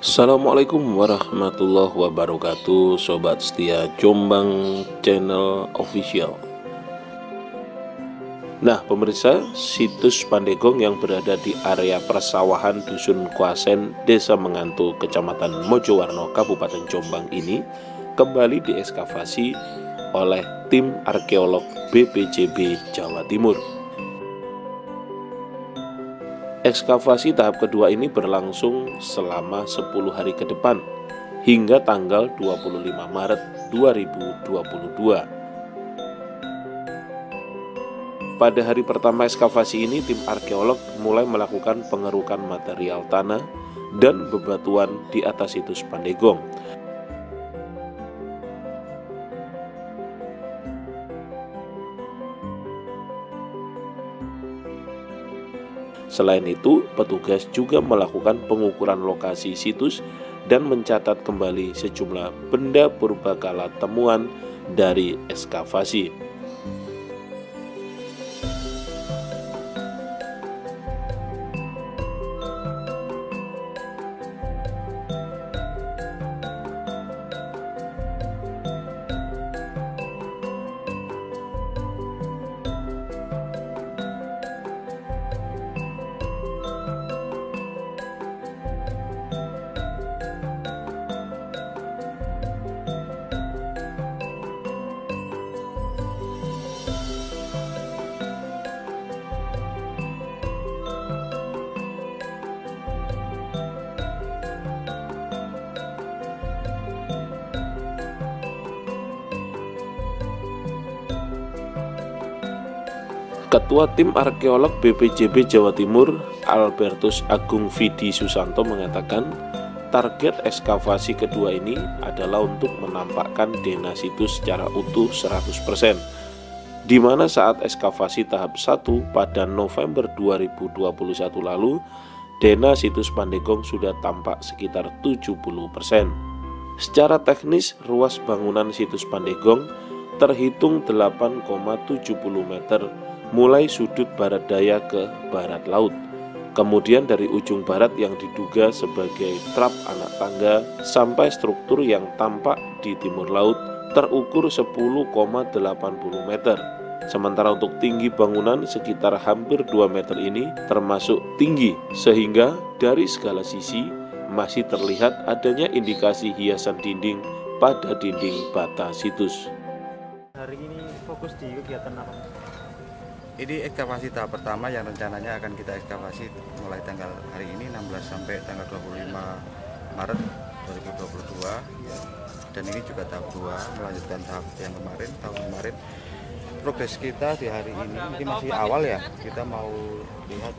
Assalamualaikum warahmatullahi wabarakatuh, Sobat setia Jombang Channel Official. Nah pemirsa, situs Pandegong yang berada di area persawahan Dusun Kuasen, Desa Mengantu, Kecamatan Mojowarno, Kabupaten Jombang ini kembali diekskavasi oleh tim arkeolog BPJB Jawa Timur. Ekskavasi tahap kedua ini berlangsung selama 10 hari ke depan hingga tanggal 25 Maret 2022. Pada hari pertama ekskavasi ini, tim arkeolog mulai melakukan pengerukan material tanah dan bebatuan di atas situs Pandegong. Selain itu, petugas juga melakukan pengukuran lokasi situs dan mencatat kembali sejumlah benda purbakala temuan dari ekskavasi. Ketua Tim Arkeolog BPJB Jawa Timur, Albertus Agung Vidi Susanto mengatakan, target ekskavasi kedua ini adalah untuk menampakkan DNA situs secara utuh 100%, di mana saat ekskavasi tahap 1 pada November 2021 lalu, DNA situs Pandegong sudah tampak sekitar 70%. Secara teknis, ruas bangunan situs Pandegong terhitung 8,70 meter mulai sudut barat daya ke barat laut. Kemudian dari ujung barat yang diduga sebagai trap anak tangga sampai struktur yang tampak di timur laut terukur 10,80 meter. Sementara untuk tinggi bangunan sekitar hampir 2 meter ini termasuk tinggi, sehingga dari segala sisi masih terlihat adanya indikasi hiasan dinding pada dinding bata situs. Hari ini fokus di kegiatan apa? Ini ekskavasi tahap pertama yang rencananya akan kita ekskavasi mulai tanggal hari ini 16 sampai tanggal 25 Maret 2022. Dan ini juga tahap 2 melanjutkan tahap yang kemarin, tahun kemarin. Progres kita di hari ini masih awal ya. Kita mau lihat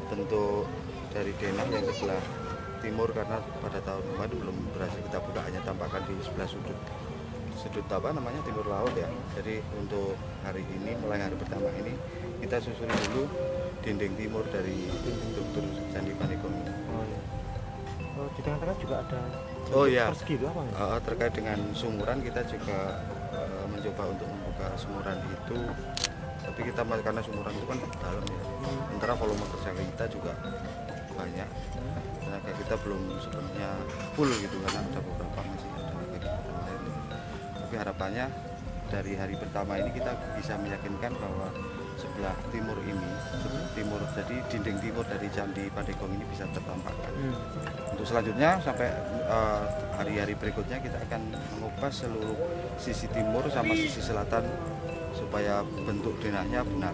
bentuk dari denah yang sebelah timur karena pada tahun kemarin belum berhasil kita buka, hanya tampakkan di sebelah sudut timur laut ya. Jadi untuk hari ini, mulai hari pertama ini kita susuri dulu dinding timur dari struktur Candi Pandegong ini. Di tengah-tengah juga ada persegi itu apa ya? Terkait dengan sumuran kita juga mencoba untuk membuka sumuran itu, tapi kita karena sumuran itu kan dalam ya, sementara volume kerja kita juga banyak, tenaga kita belum sepenuhnya full gitu karena ada beberapa masih ada kegiatan lain. Tapi harapannya dari hari pertama ini kita bisa meyakinkan bahwa sebelah timur ini, jadi dinding timur dari Candi Pandegong ini bisa tertampakkan. Untuk selanjutnya sampai hari-hari berikutnya kita akan mengupas seluruh sisi timur sama sisi selatan supaya bentuk denahnya benar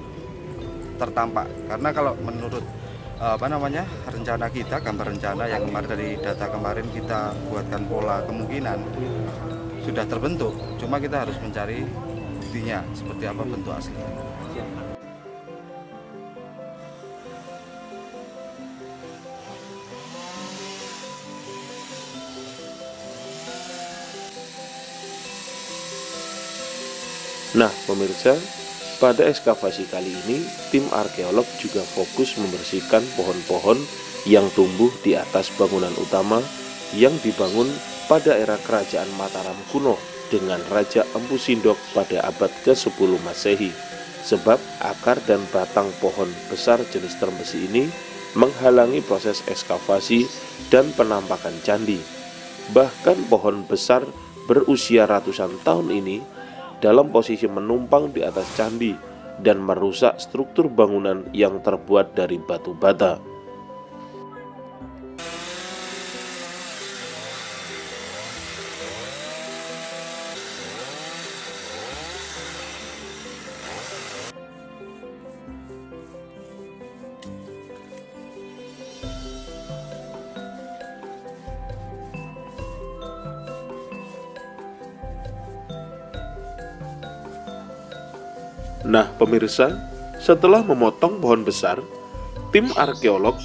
tertampak. Karena kalau menurut rencana kita, gambar rencana yang kemarin dari data kemarin kita buatkan pola kemungkinan sudah terbentuk, cuma kita harus mencari buktinya seperti apa bentuk aslinya. Nah pemirsa, pada ekskavasi kali ini tim arkeolog juga fokus membersihkan pohon-pohon yang tumbuh di atas bangunan utama yang dibangun pada era kerajaan Mataram kuno dengan Raja Empu Sindok pada abad ke-10 Masehi. Sebab akar dan batang pohon besar jenis term besi ini menghalangi proses ekskavasi dan penampakan candi. Bahkan pohon besar berusia ratusan tahun ini dalam posisi menumpang di atas candi dan merusak struktur bangunan yang terbuat dari batu bata. Nah pemirsa, setelah memotong pohon besar, tim arkeolog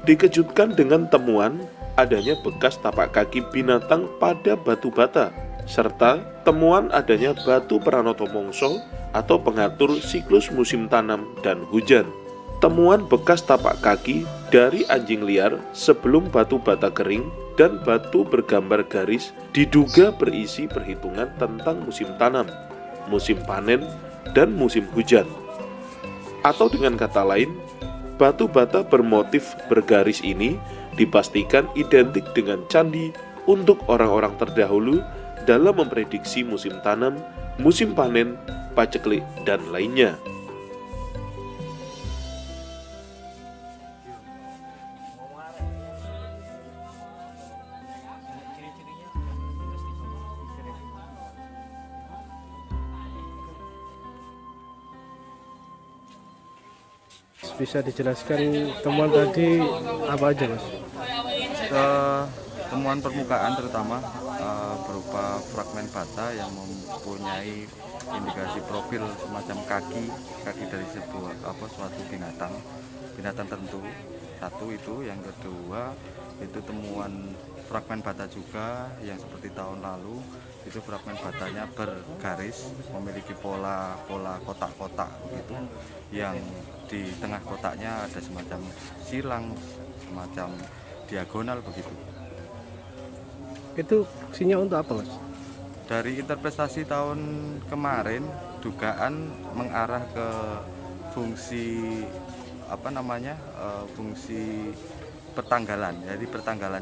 dikejutkan dengan temuan adanya bekas tapak kaki binatang pada batu bata, serta temuan adanya batu Pranoto Mongso atau pengatur siklus musim tanam dan hujan. Temuan bekas tapak kaki dari anjing liar sebelum batu bata kering dan batu bergambar garis diduga berisi perhitungan tentang musim tanam, musim panen, dan musim hujan. Atau dengan kata lain, batu bata bermotif bergaris ini dipastikan identik dengan candi untuk orang-orang terdahulu dalam memprediksi musim tanam, musim panen, paceklik, dan lainnya. Bisa dijelaskan temuan tadi apa aja, Mas? Temuan permukaan terutama berupa fragmen bata yang mempunyai indikasi profil semacam kaki dari suatu binatang tertentu. Satu itu, yang kedua itu temuan fragmen bata juga yang seperti tahun lalu, itu fragmen batanya bergaris, memiliki pola kotak-kotak begitu, yang di tengah kotaknya ada semacam silang, semacam diagonal begitu. Itu fungsinya untuk apa, Mas? Dari interpretasi tahun kemarin, dugaan mengarah ke fungsi fungsi pertanggalan. Jadi pertanggalan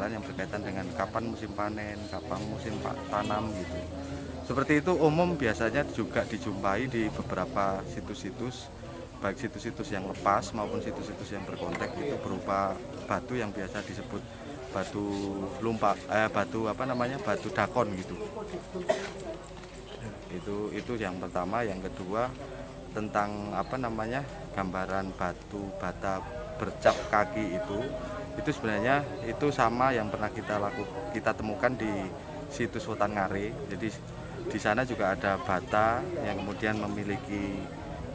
yang berkaitan dengan kapan musim panen, kapan musim tanam gitu. Seperti itu umum biasanya juga dijumpai di beberapa situs-situs, baik situs-situs yang lepas maupun situs-situs yang berkontak, itu berupa batu yang biasa disebut batu lumpak, batu dakon gitu. Itu yang pertama. Yang kedua tentang gambaran batu bata bercap kaki itu sebenarnya itu sama yang pernah kita temukan di situs Wotan Ngare. Jadi di sana juga ada bata yang kemudian memiliki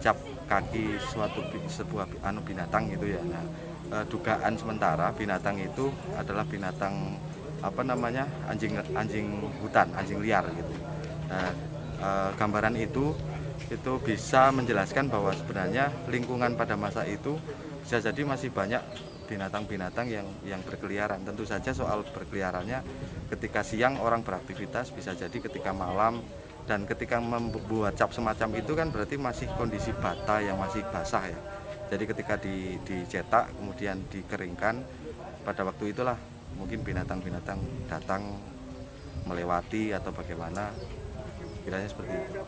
cap kaki sebuah binatang gitu ya. Nah, dugaan sementara binatang itu adalah binatang anjing hutan, anjing liar gitu. Nah, gambaran itu bisa menjelaskan bahwa sebenarnya lingkungan pada masa itu bisa jadi masih banyak binatang-binatang yang berkeliaran. Tentu saja soal berkeliarannya ketika siang orang beraktivitas, bisa jadi ketika malam, dan ketika membuat cap semacam itu kan berarti masih kondisi bata yang masih basah ya. Jadi ketika dicetak kemudian dikeringkan, pada waktu itulah mungkin binatang-binatang datang melewati atau bagaimana, kiranya seperti itu.